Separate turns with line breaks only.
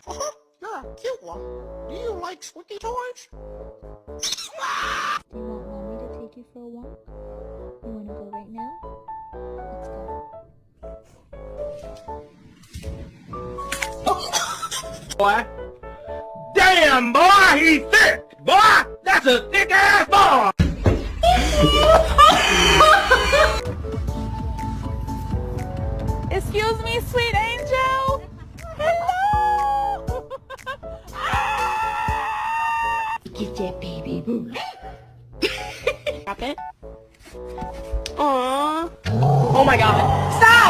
You're a cute one. Do you like squeaky toys?
Do you want mommy to take you for a walk? You want to go right now? Let's go.
Boy. Damn, boy, he's thick! Boy, that's a thick-ass boy!
Excuse me, sweet angel? Hello! Get that baby boo.
Drop it. Aww. Oh my god. Stop!